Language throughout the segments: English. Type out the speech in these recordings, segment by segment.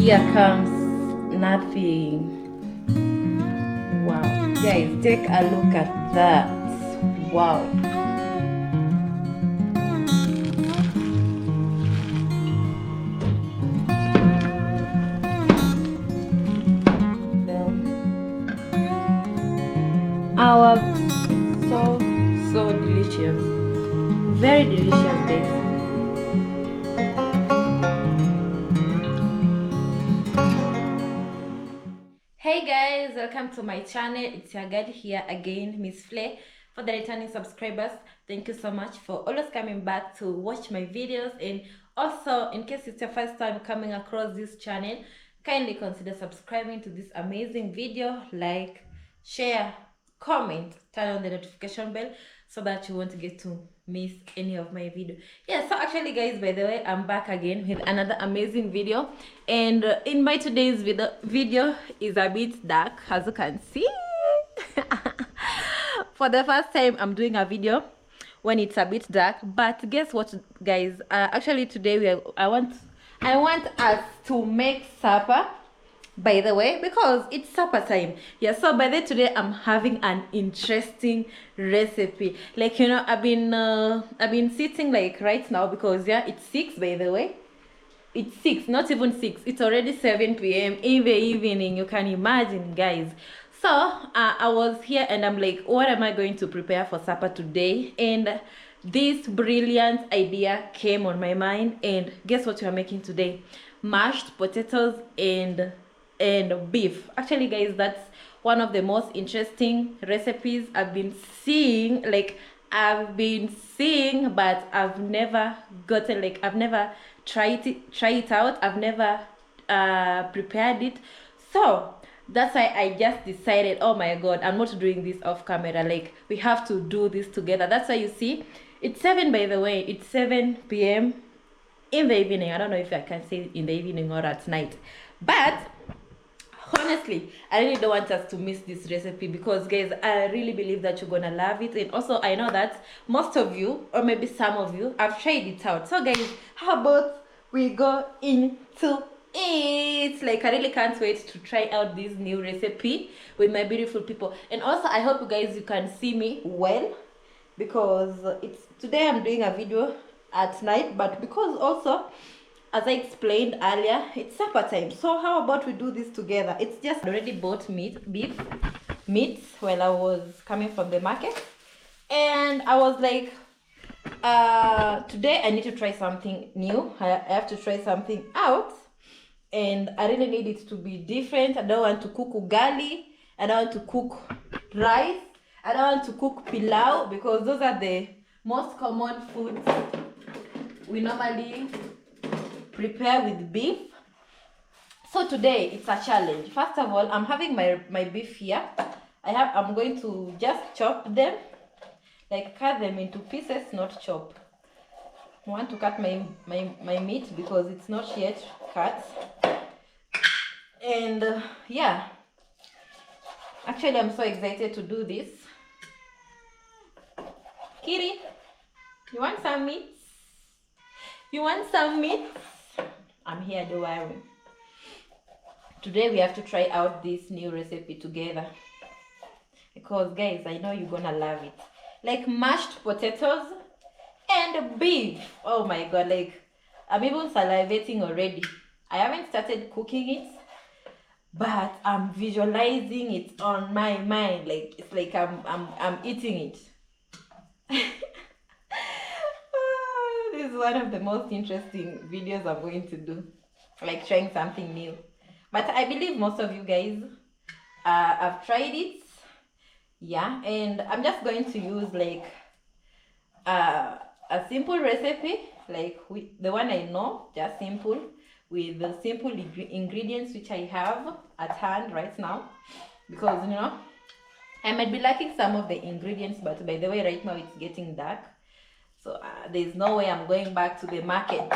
Here comes nothing. Wow, guys, take a look at that. Wow. Our so delicious, very delicious, guys. Hey guys, welcome to my channel. It's your girl here again, Miss Flay. For the returning subscribers, thank you so much for always coming back to watch my videos. And also, in case it's your first time coming across this channel, kindly consider subscribing to this amazing video. Like, share, comment, turn on the notification bell so that you won't get to miss any of my video. Yeah, so actually guys, by the way, I'm back again with another amazing video. And in my today's video is a bit dark, as you can see. For the first time I'm doing a video when it's a bit dark, but guess what guys, actually today I want us to make supper, by the way, because it's supper time. Yeah, so by the way, today I'm having an interesting recipe. Like, you know, I've been sitting like right now because yeah, it's 6, by the way. It's 6, not even 6, it's already 7 p.m. in the evening. You can imagine, guys. So I was here and I'm like, what am I going to prepare for supper today? And this brilliant idea came on my mind, and guess what we are making today? Mashed potatoes and beef. Actually guys, that's one of the most interesting recipes I've been seeing. Like, I've been seeing, but I've never gotten, like, I've never try it out. I've never prepared it. So that's why I just decided, oh my god, I'm not doing this off camera. Like, we have to do this together. That's why you see it's 7, by the way. It's 7 p.m. in the evening. I don't know if I can say in the evening or at night, but honestly, I really don't want us to miss this recipe because guys, I really believe that you're gonna love it. And also, I know that most of you, or maybe some of you, have tried it out. So guys, how about we go into it? Like, I really can't wait to try out this new recipe with my beautiful people. And also, I hope you guys, you can see me well, because it's today I'm doing a video at night, but because also, as I explained earlier, it's supper time. So how about we do this together? It's just, I already bought beef meats while I was coming from the market, and I was like, today I need to try something new. I have to try something out, and I really need it to be different. I don't want to cook ugali, I don't want to cook rice, I don't want to cook pilau, because those are the most common foods we normally prepare with beef. So today it's a challenge. First of all, I'm having my beef here. I'm going to just chop them, like cut them into pieces, not chop. I want to cut my meat because it's not yet cut. And yeah, actually I'm so excited to do this. Kitty, you want some meat? You want some meat? I'm here, don't worry. Today we have to try out this new recipe together, because guys, I know you're gonna love it. Like, mashed potatoes and beef. Oh my god, like, I'm even salivating already. I haven't started cooking it, but I'm visualizing it on my mind. Like, it's like I'm eating it. This is one of the most interesting videos I'm going to do, like trying something new. But I believe most of you guys have tried it. Yeah, and I'm just going to use like a simple recipe, like the one I know, just simple, with the simple ingredients which I have at hand right now, because you know, I might be lacking some of the ingredients. But by the way, right now it's getting dark, so there's no way I'm going back to the market.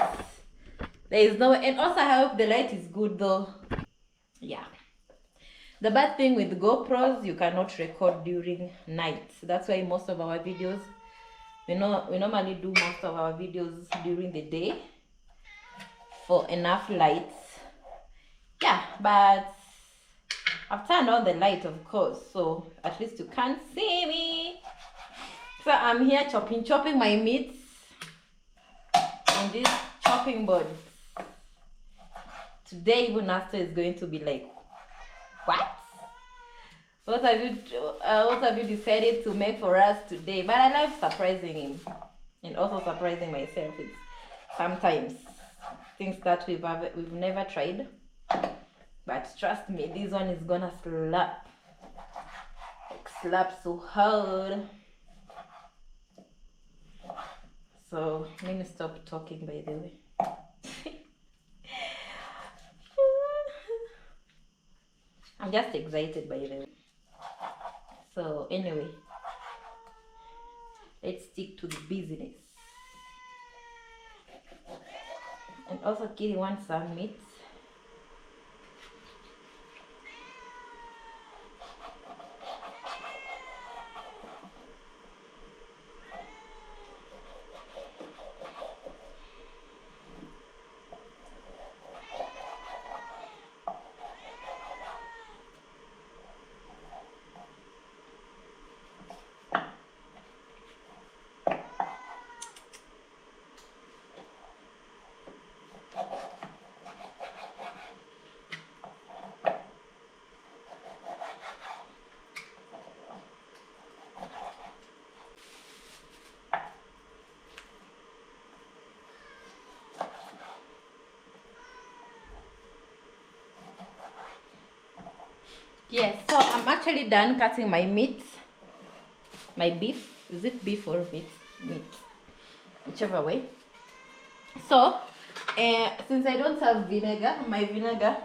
There is no way. And also, I hope the light is good though. Yeah, the bad thing with GoPros, you cannot record during night. That's why most of our videos, we normally do most of our videos during the day for enough lights but I've turned on the light, of course, so at least you can't see me. So I'm here chopping my meats on this chopping board. Today even Asta is going to be like, what? What have you decided to make for us today? But I love surprising him and also surprising myself. It's sometimes things that we've never tried. But trust me, this one is gonna slap. Like slap so hard. So let me stop talking, by the way. I'm just excited, by the way. So anyway, let's stick to the business. And also Kitty wants some meat. Yes, so I'm actually done cutting my meat, my beef. Is it beef or meat? Meat, whichever way. So, since I don't have vinegar, my vinegar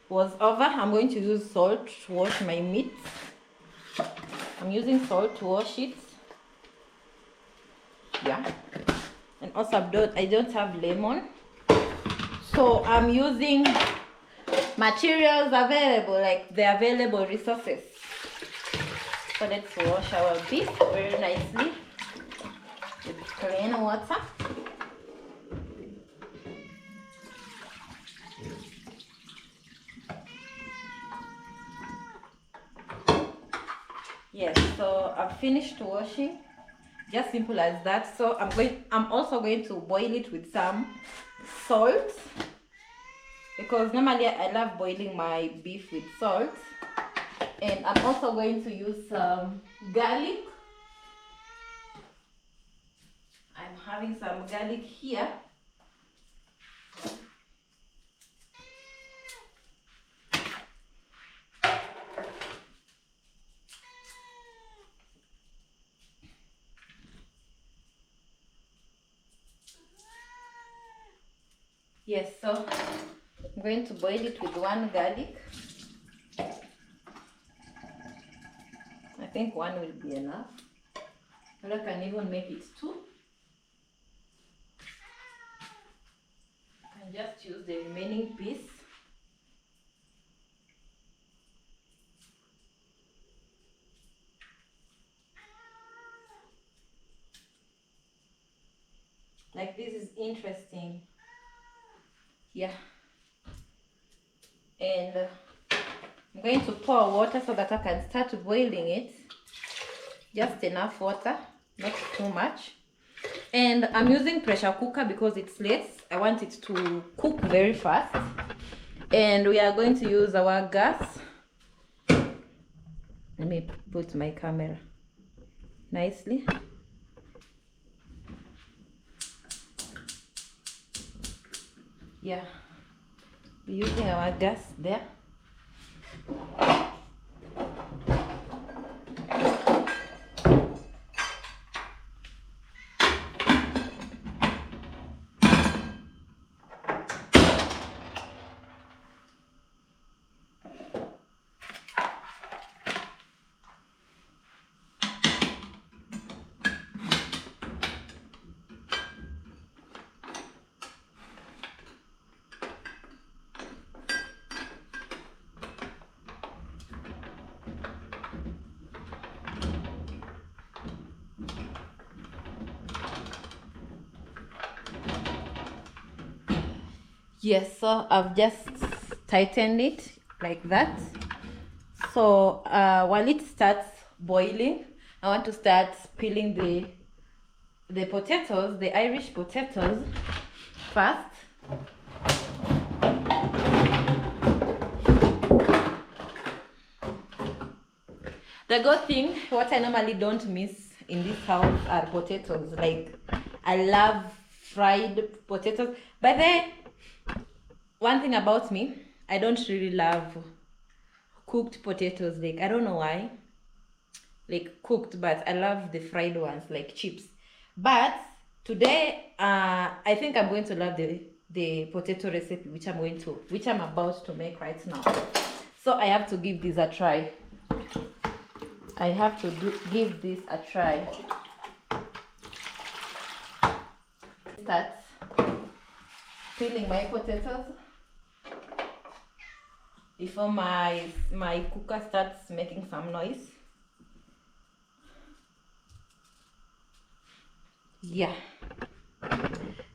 was over. I'm going to use salt to wash my meat. I'm using salt to wash it. Yeah. And also I don't have lemon. So I'm using materials available, like the available resources. So let's wash our beef very nicely with clean water. Yes, so I've finished washing. Just simple as that. So I'm also going to boil it with some salt, because normally I love boiling my beef with salt. And I'm also going to use some garlic. I'm having some garlic here. Yes, so I'm going to boil it with one garlic. I think one will be enough. But I can even make it two. I can just use the remaining piece. Like, this is interesting. Yeah. And I'm going to pour water so that I can start boiling it. Just enough water, not too much. And I'm using pressure cooker because it's less. I want it to cook very fast. And we are going to use our gas. Let me put my camera nicely. Yeah, we're using our gas there. Yes, so I've just tighten it like that. So while it starts boiling, I want to start peeling the potatoes, the Irish potatoes first. The good thing, what I normally don't miss in this house are potatoes. Like, I love fried potatoes. But then, one thing about me, I don't really love cooked potatoes. Like, I don't know why. Like, cooked, but I love the fried ones, like chips. But today, I think I'm going to love the potato recipe, which I'm about to make right now. So I have to give this a try. I have to give this a try. Start peeling my potatoes before my cooker starts making some noise. Yeah.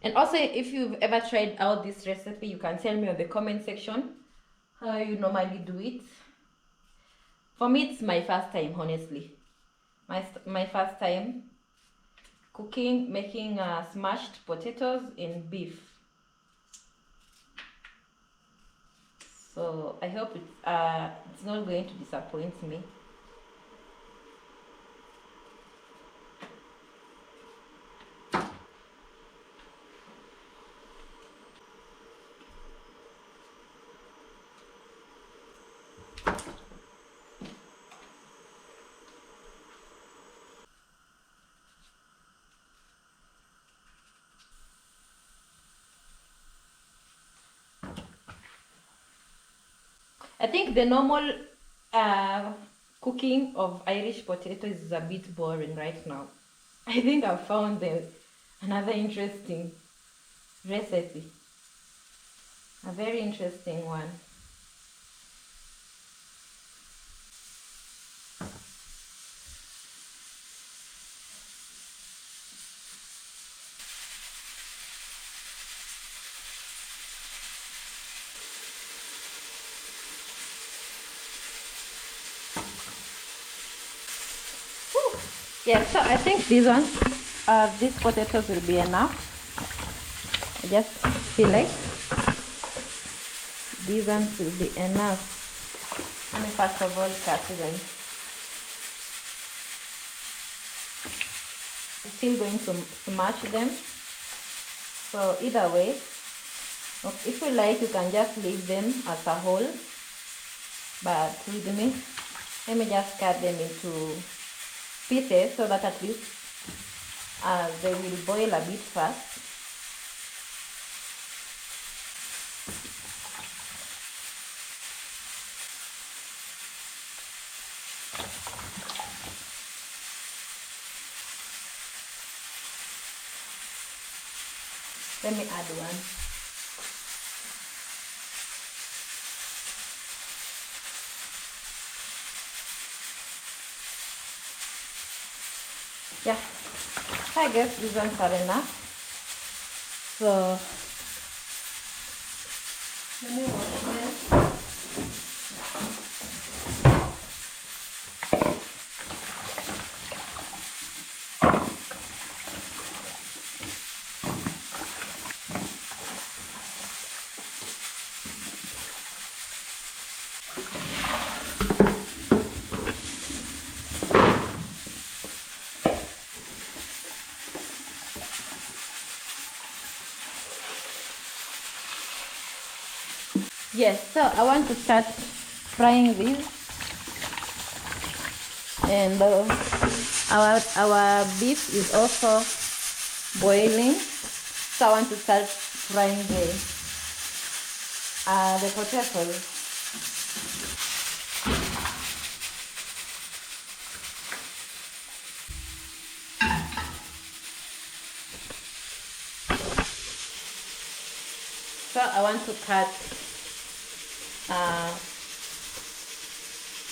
And also, if you've ever tried out this recipe, you can tell me in the comment section how you normally do it. For me, it's my first time, honestly. My first time cooking, making smashed potatoes in beef. So I hope it's not going to disappoint me. I think the normal cooking of Irish potatoes is a bit boring right now. I think I've found another interesting recipe. A very interesting one. Yeah, so I think these potatoes will be enough. I just feel like these ones will be enough. Let me first of all cut them. I'm still going to smash them. So either way, if you like, you can just leave them as a whole. But with me, let me just cut them into pieces so that at least they will boil a bit fast. Let me add one. Yeah, I guess these ones are enough. So let me wash them. Yes, so I want to start frying these, and our beef is also boiling, so I want to start frying the potatoes. So I want to cut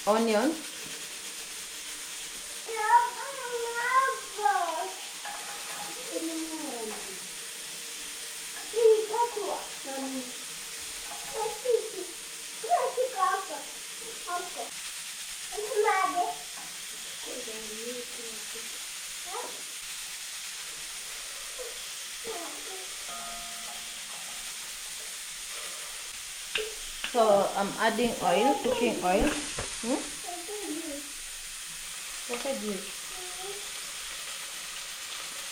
onions. So I'm adding oil, cooking oil. Weka juice.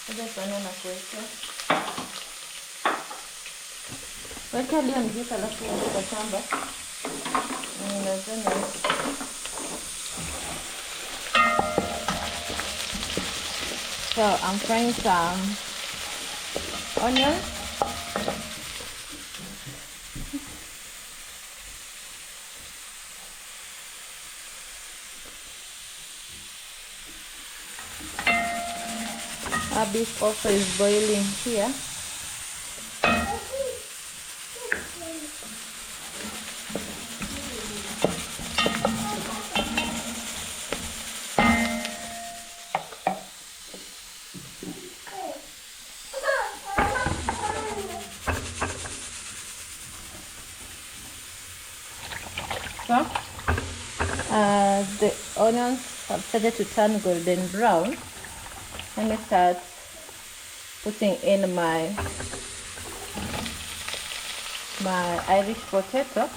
Acha tuone na kuweka. Weka leo juice alafu weka shamba. Lazima. So I'm frying some onions. Our beef also is boiling here. So, the onions have started to turn golden brown. Let me start putting in my Irish potato.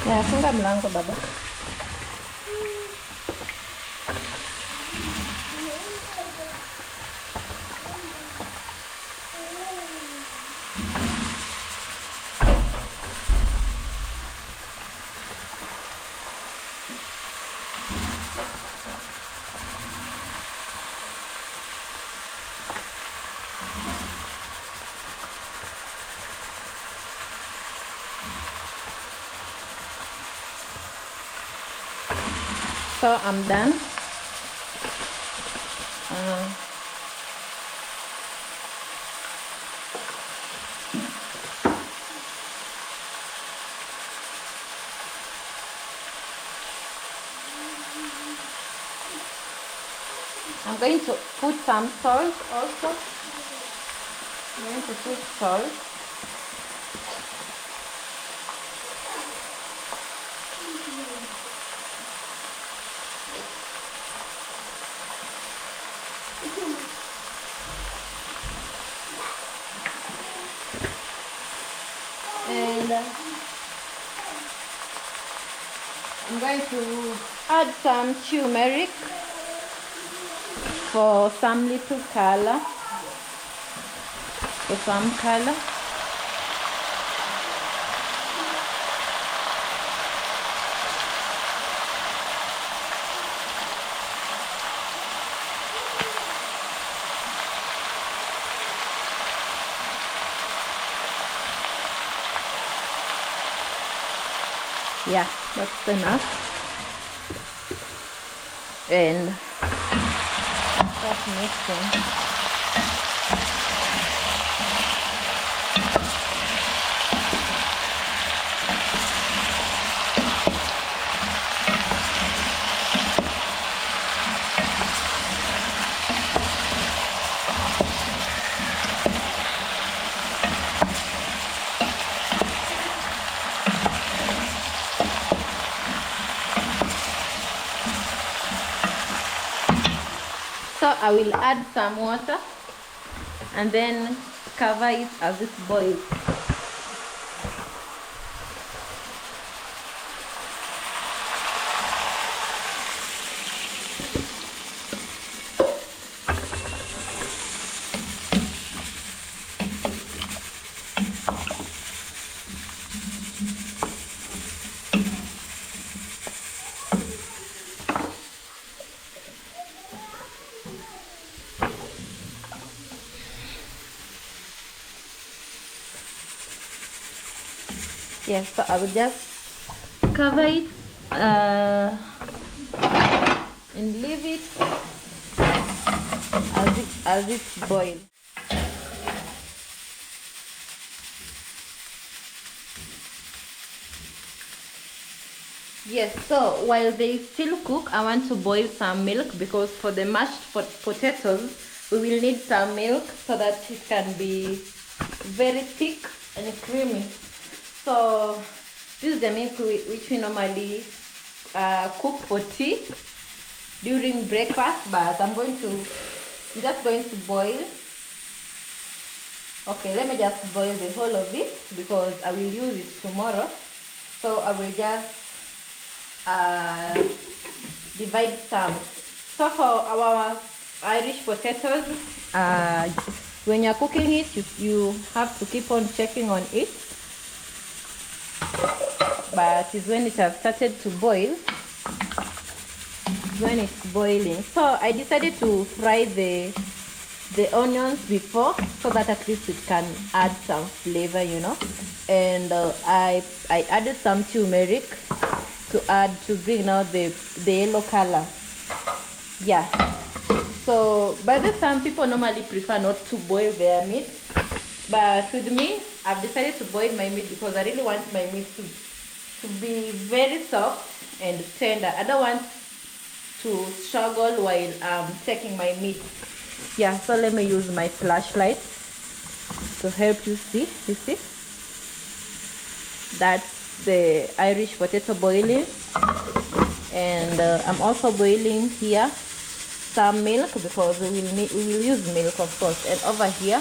Ya, funga mlango baba. So I'm done. I'm going to put some salt also. I'm going to put salt. And I'm going to add some turmeric for some little color. For some color. Yeah, that's enough. And start mixing. So I will add some water and then cover it as it boils. Yes, so I will just cover it and leave it as it boils. Yes, so while they still cook, I want to boil some milk because for the mashed potatoes, we will need some milk so that it can be very thick and creamy. So this is the milk which we normally cook for tea during breakfast, but I'm just going to boil. Okay, let me just boil the whole of it because I will use it tomorrow. So I will just divide some. So for our Irish potatoes, when you're cooking it, you have to keep on checking on it. But it's when it has started to boil, when it's boiling. So I decided to fry the onions before so that at least it can add some flavor, you know. And I added some turmeric to bring out the yellow color. Yeah, so but some people normally prefer not to boil their meat, but with me I've decided to boil my meat because I really want my meat to be very soft and tender. I don't want to struggle while taking my meat. Yeah, so let me use my flashlight to help you see. You see, that's the Irish potato boiling. And I'm also boiling here some milk because we will use milk, of course. And over here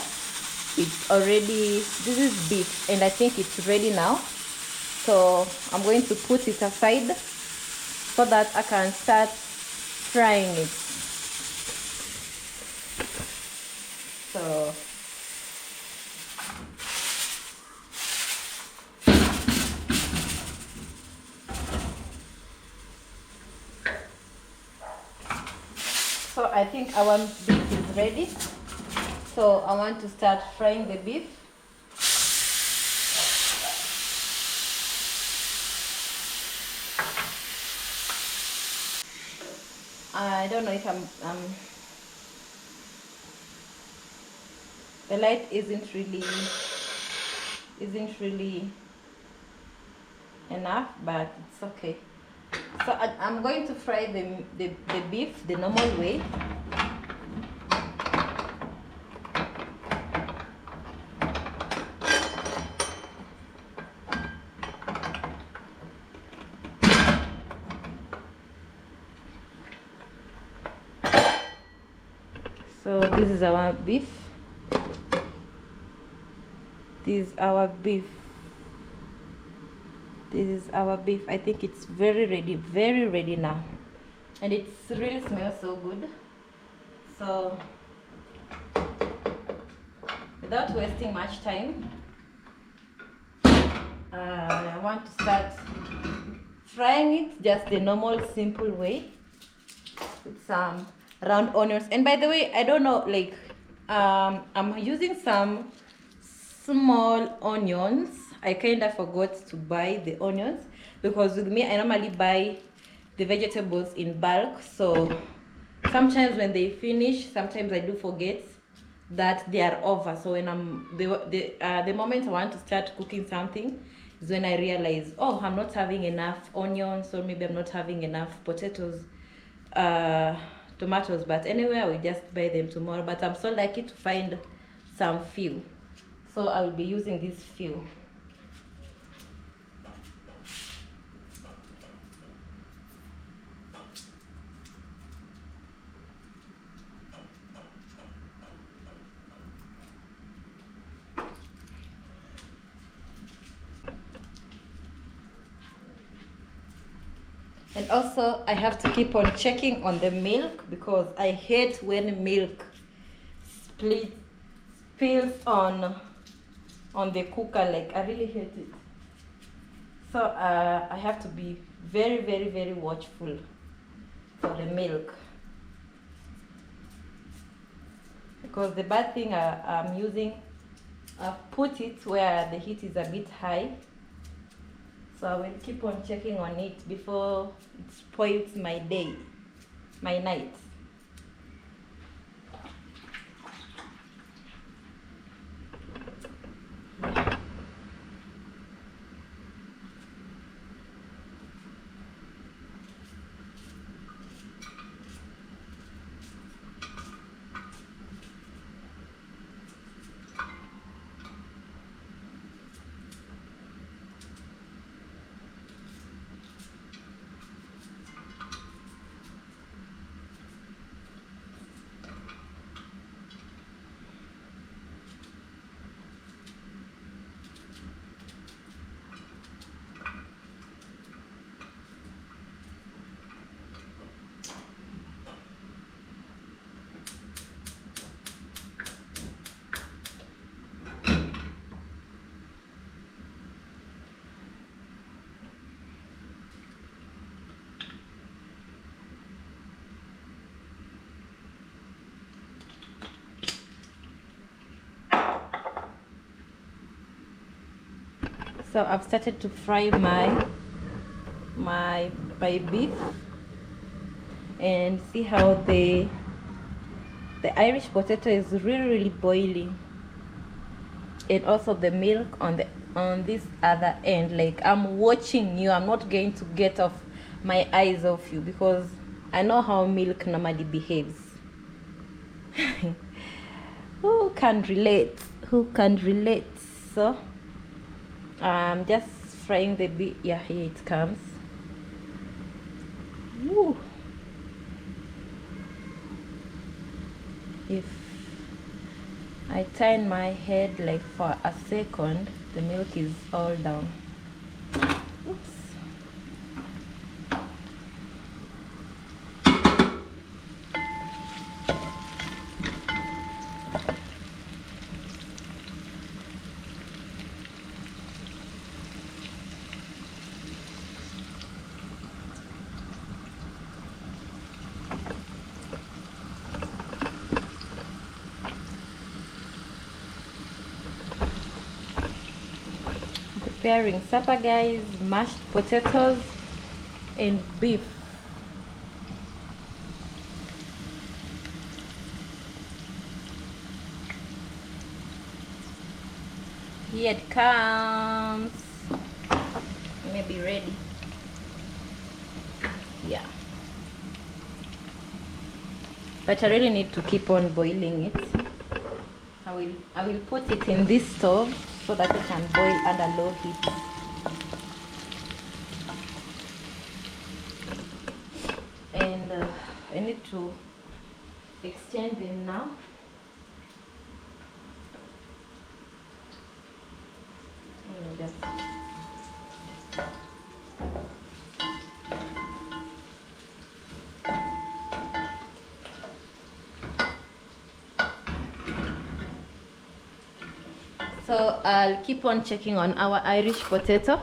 it's already, this is beef and I think it's ready now, so I'm going to put it aside so that I can start frying it. So I think our beef is ready, so I want to start frying the beef. I don't know if the light isn't really enough, but it's okay. So I'm going to fry the beef the normal way. So this is our beef. This is our beef. This is our beef. I think it's very ready now, and it really smells so good. So without wasting much time, I want to start frying it just the normal simple way with some round onions. And by the way, I don't know, like I'm using some small onions. I kind of forgot to buy the onions because with me I normally buy the vegetables in bulk, so sometimes when they finish, sometimes I do forget that they are over. So when the moment I want to start cooking something is when I realize, oh, I'm not having enough onions, or maybe I'm not having enough potatoes, tomatoes. But anyway, I will just buy them tomorrow. But I'm so lucky to find some few, so I will be using these few. And also I have to keep on checking on the milk because I hate when milk spills on the cooker. Like, I really hate it. So I have to be very watchful for the milk, because the bad thing I'm using, I've put it where the heat is a bit high. So I will keep on checking on it before it spoils my day, my night. So I've started to fry my beef, and see how the Irish potato is really boiling, and also the milk on this other end. Like, I'm watching you. I'm not going to get off my eyes off you, because I know how milk normally behaves. Who can relate? Who can relate? So I'm just frying the beef. Yeah, here it comes. Woo. If I turn my head like for a second, the milk is all down. Oops. Preparing supper, guys. Mashed potatoes and beef. Here it comes. Maybe ready. Yeah, but I really need to keep on boiling it. I will put it in this stove so that it can boil under low heat. And I need to extend them now. Just so I'll keep on checking on our Irish potato.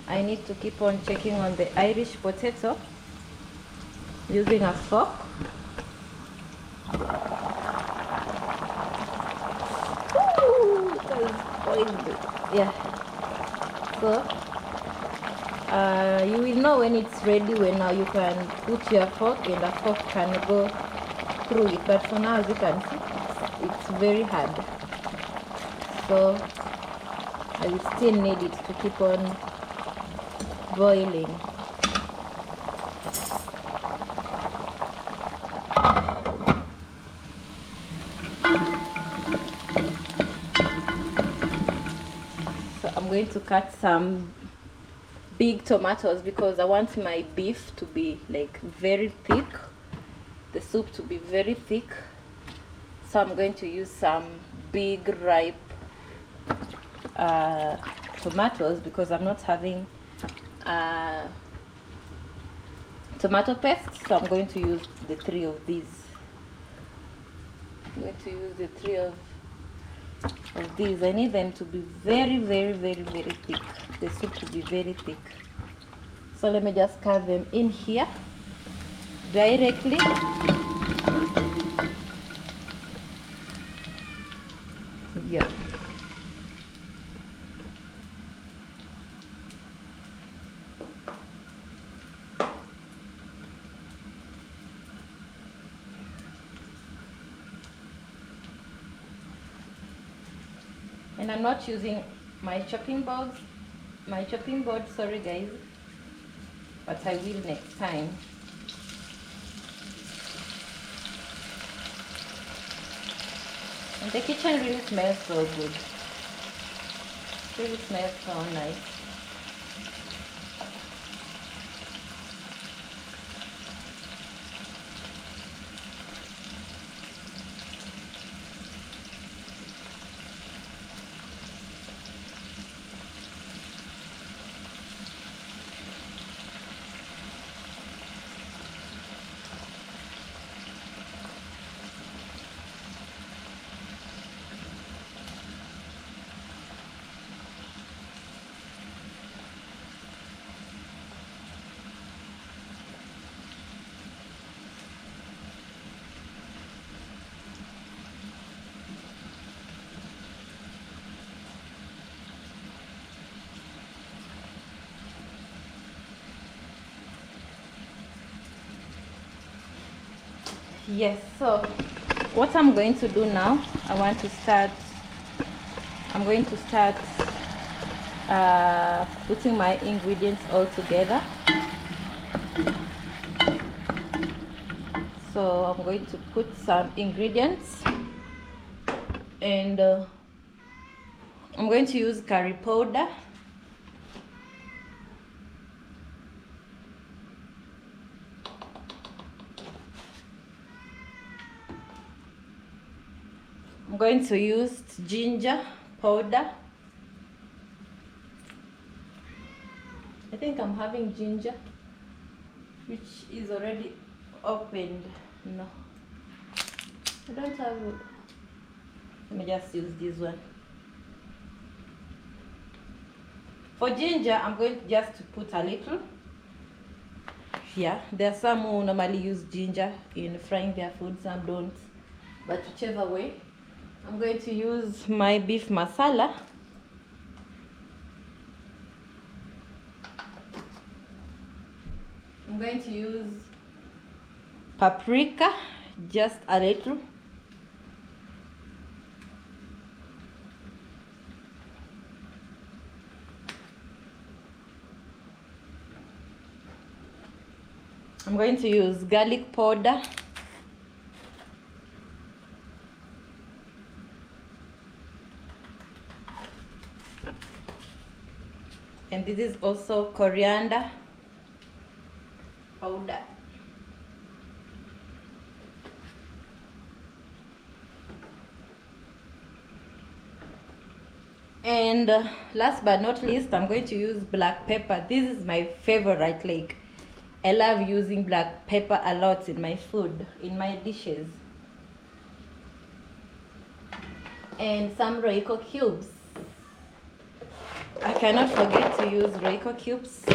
I need to keep on checking on the Irish potato using a fork. Ooh, that is boiled. Yeah. So you will know when it's ready, when now you can put your fork and the fork can go through it. But for now, as you can see, it's very hard. So I will still need it to keep on boiling. So I'm going to cut some big tomatoes because I want my beef to be like very thick, the soup to be very thick. So I'm going to use some big ripe tomatoes because I'm not having tomato paste. So I'm going to use the 3 of these. I'm going to use the 3 of these. I need them to be very thick. The soup to be very thick. So let me just cut them in here directly. Yeah. And I'm not using my chopping board, sorry guys, but I will next time. And the kitchen really smells so good. It really smells so nice. Yes, so what I'm going to do now, I'm going to start putting my ingredients all together. So I'm going to put some ingredients, and I'm going to use curry powder, I'm going to use ginger powder. I think I'm having ginger, which is already opened. No, I don't have it. Let me just use this one. For ginger, I'm going just to put a little. Yeah, there are some who normally use ginger in frying their food, some don't. But whichever way, I'm going to use my beef masala. I'm going to use paprika, just a little. I'm going to use garlic powder. And this is also coriander powder. And last but not least, I'm going to use black pepper. This is my favorite. Like, I love using black pepper a lot in my food, in my dishes. And some Royco cubes. I cannot forget to use Royco cubes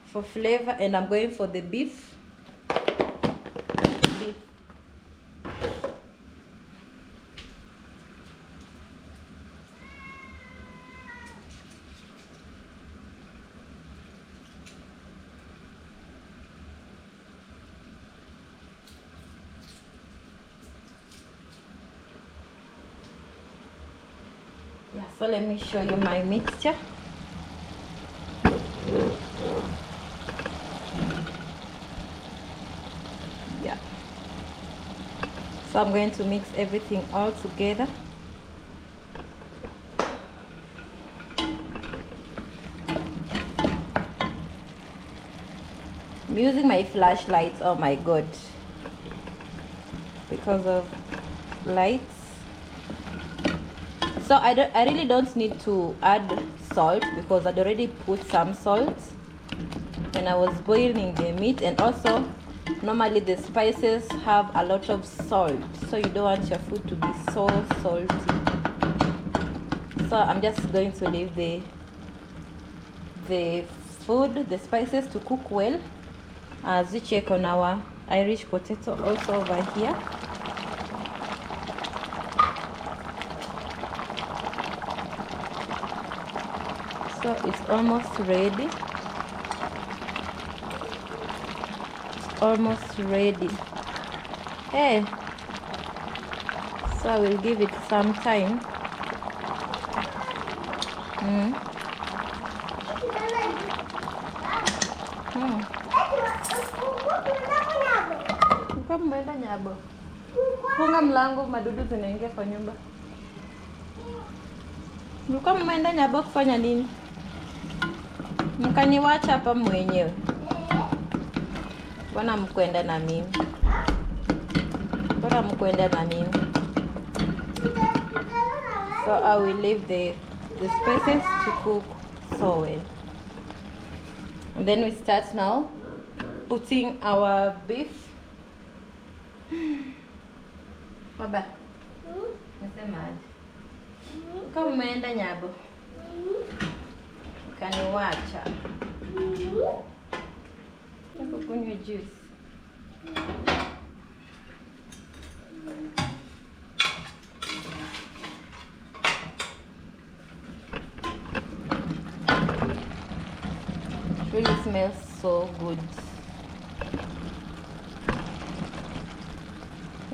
for flavor. And I'm going for the beef. Yeah, so let me show you my mixture. Yeah. So I'm going to mix everything all together. I'm using my flashlight. Oh my god. Because of lights. So I really don't need to add salt because I'd already put some salt when I was boiling the meat. And also, normally the spices have a lot of salt, so you don't want your food to be so salty. So I'm just going to leave the spices to cook well, as we check on our Irish potato also over here. So it's almost ready. It's almost ready. Hey, so I will give it some time. Mmeenda Nyabo. Funga mlango, madudu zinaingia kwa nyumba. Mlikuwa mmeenda Nyabo kufanya nini? Mkaniwacha hapa mwenyewe. Mbona mkwenda na mimi? Mbona mkwenda na mimi? So I will leave the spices to cook so well. And then we start now putting our beef. Baba. Nasemaje? Kama umeenda Nyabo. Kaniwacha. Nataka kunywa juice. It really smells so good.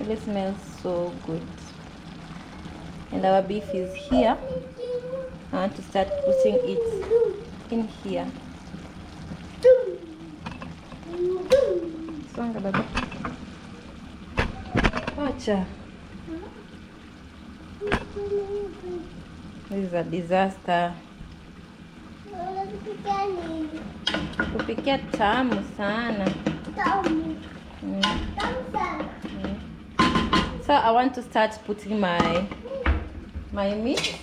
It smells so good. And our beef is here. I want to start putting it in here. Songa baba. Wacha. This is a disaster. Kupikia tamu sana. So I want to start putting my meat.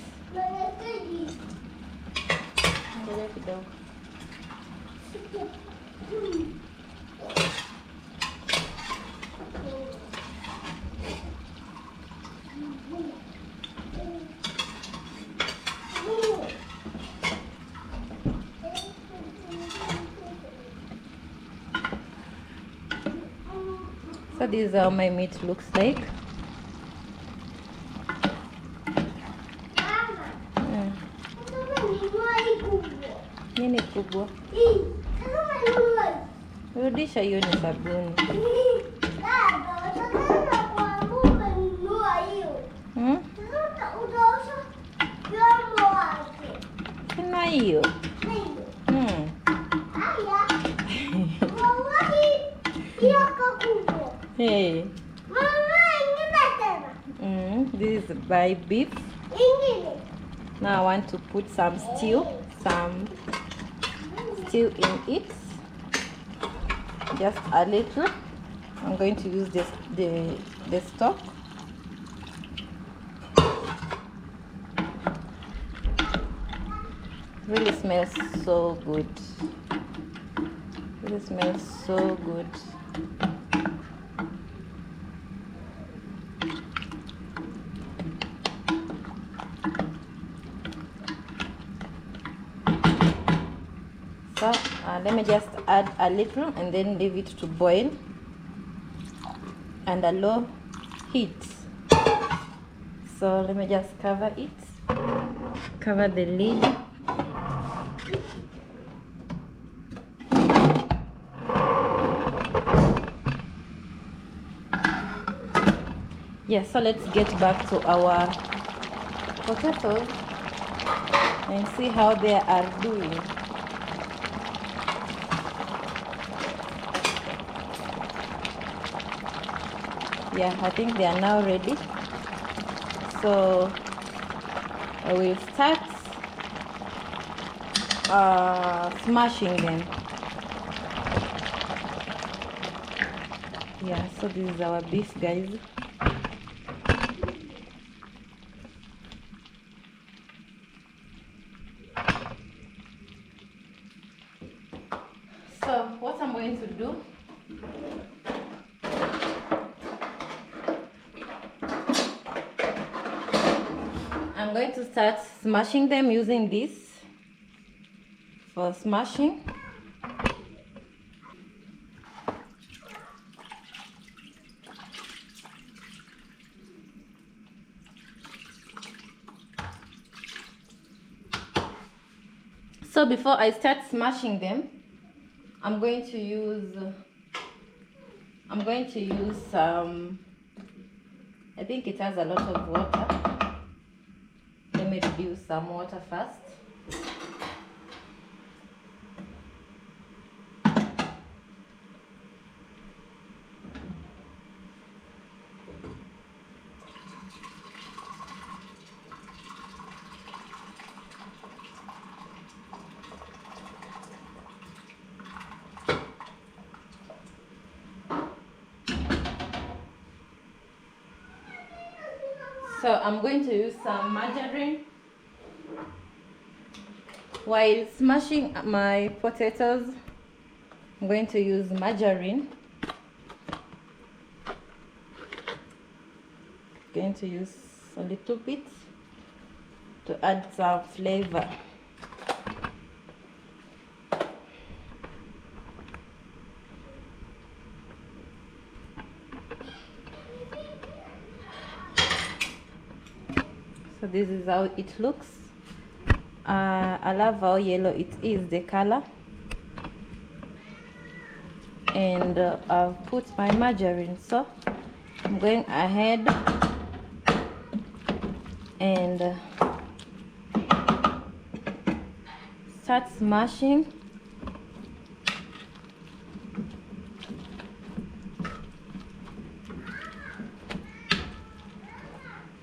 So this is how my meat looks like. Nini kubwa? Rudisha hiyo ni sabuni. Sina hiyo. Hey. This is my beef. Now I want to put some stew in it. Just a little. I'm going to use the stock. Really smells so good. Really smells so good. So let me just add a little and then leave it to boil and a low heat. So let me just cover it, cover the lid. Yeah, so let's get back to our potatoes and see how they are doing. Yeah, I think they are now ready. So I will start smashing them. Yeah, so this is our beef, guys. So what I'm going to do, I'm going to start smashing them using this for smashing. So before I start smashing them, I'm going to use some, I think it has a lot of water. Let me reduce some water first. So I'm going to use some margarine while smashing my potatoes. I'm going to use margarine. Going to use a little bit to add some flavor. So this is how it looks. I love how yellow it is, the color. And I've put my margarine, so I'm going ahead and start smashing.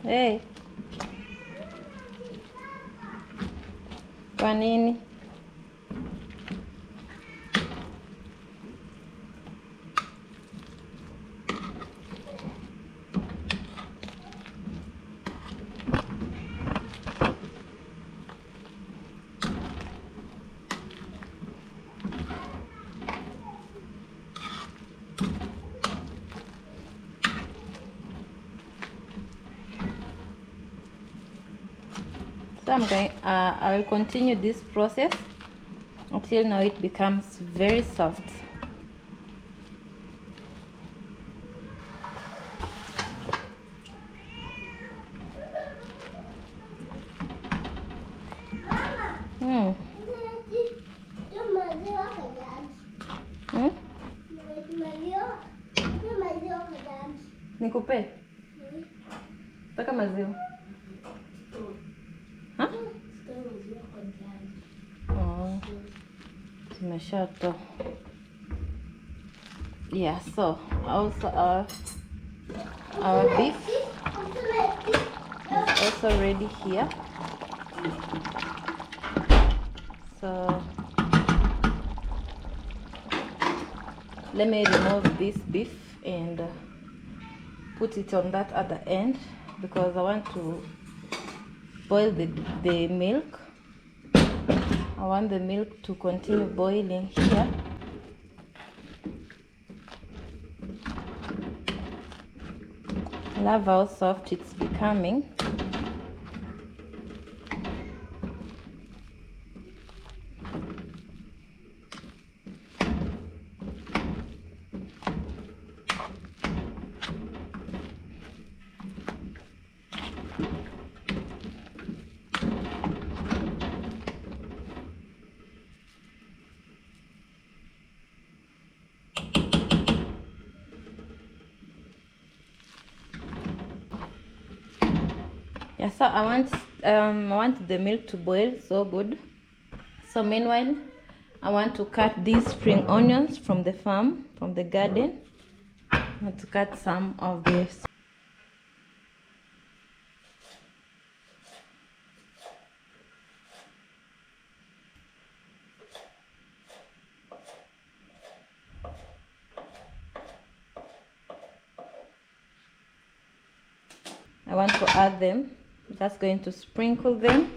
Hey, kwa nini? So I'm going, I will continue this process until now it becomes very soft. Hmm. Hmm? Nikupe? Taka maziwa? Huh? Oh. Tumeshatoa. Yeah, so also our beef is also ready here. So let me remove this beef and put it on that other end because I want to boil the milk. I want the milk to continue boiling here. Love how soft it's becoming. Yeah, so I want the milk to boil so good. So meanwhile, I want to cut these spring onions from the farm, from the garden. I want to cut some of this. I want to add them. Just going to sprinkle them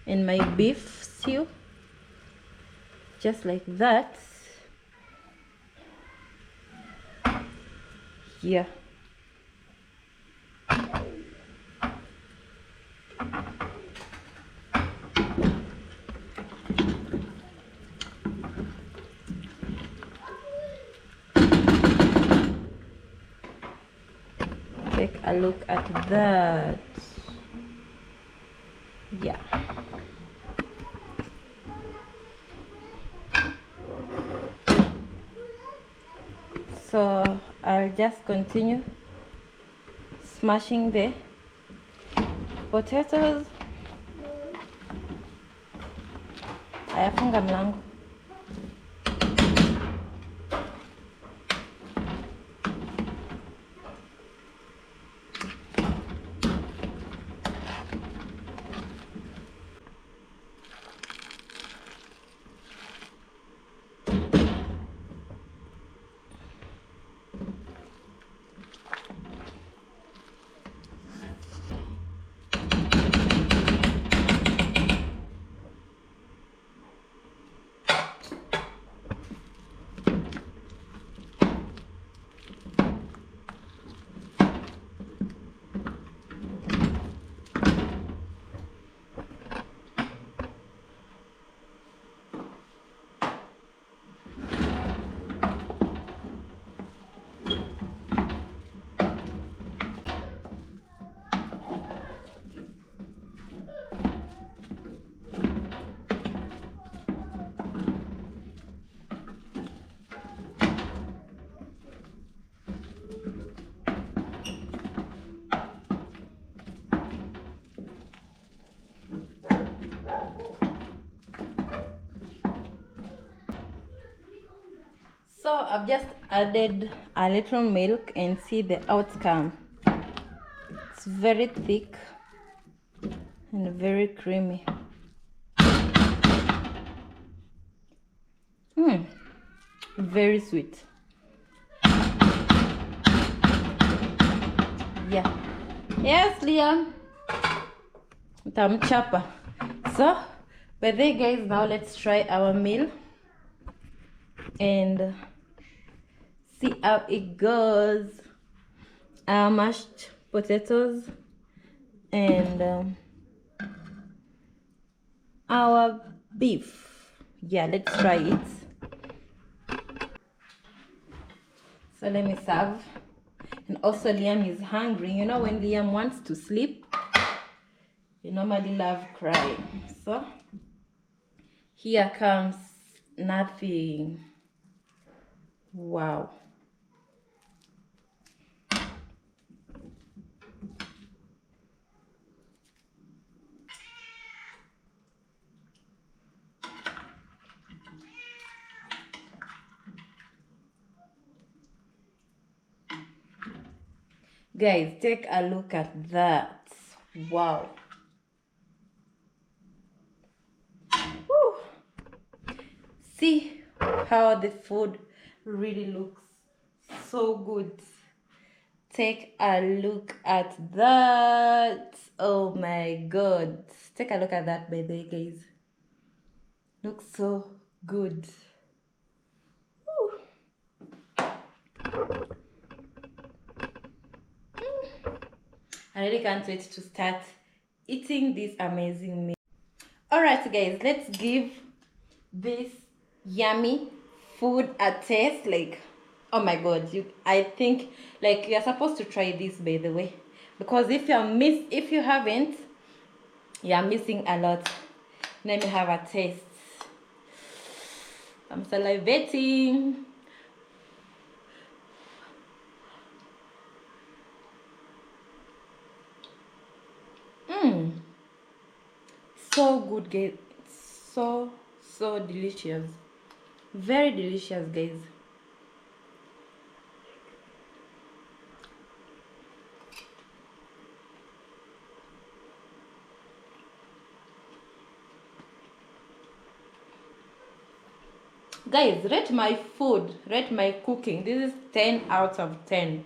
in my beef stew, just like that. Yeah. Take a look at that. Yeah. So I'll just continue smashing the potatoes. Ayafunga mlango. I've just added a little milk and see the outcome. It's very thick and very creamy. Very sweet. Yeah. Yes, Liam. Chopper. So, but there, guys, now let's try our meal and see how it goes. Our mashed potatoes and our beef. Yeah, let's try it. So let me serve. And also Liam is hungry. You know, when Liam wants to sleep, he normally love crying. So here comes nothing. Wow. Guys, take a look at that. Wow. Woo. See how the food really looks so good. Take a look at that. Oh my god. Take a look at that, by the way, guys. Looks so good. Woo. I really can't wait to start eating this amazing meal. Alright guys, let's give this yummy food a taste. Like, oh my god, I think like you're supposed to try this, by the way, because if you haven't, you're missing a lot. Let me have a taste. I'm salivating. So good, guys. So delicious. Very delicious, guys. Guys, rate my food, rate my cooking. This is 10 out of 10.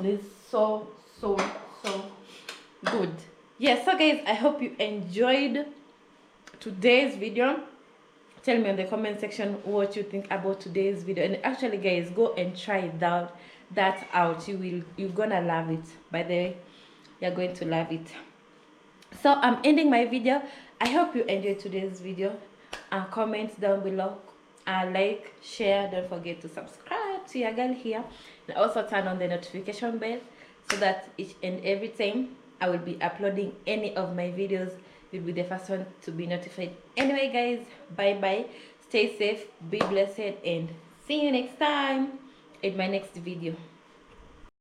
It is so good. Yes, so guys, I hope you enjoyed today's video. Tell me in the comment section what you think about today's video, and actually guys, go and try that out. You're gonna love it. By the way, you're going to love it. So I'm ending my video. I hope you enjoyed today's video, and comment down below, and like, share. Don't forget to subscribe to your girl here, and also turn on the notification bell so that each and every time I will be uploading any of my videos, you'll be the first one to be notified. Anyway guys, bye bye, stay safe, be blessed, and see you next time in my next video.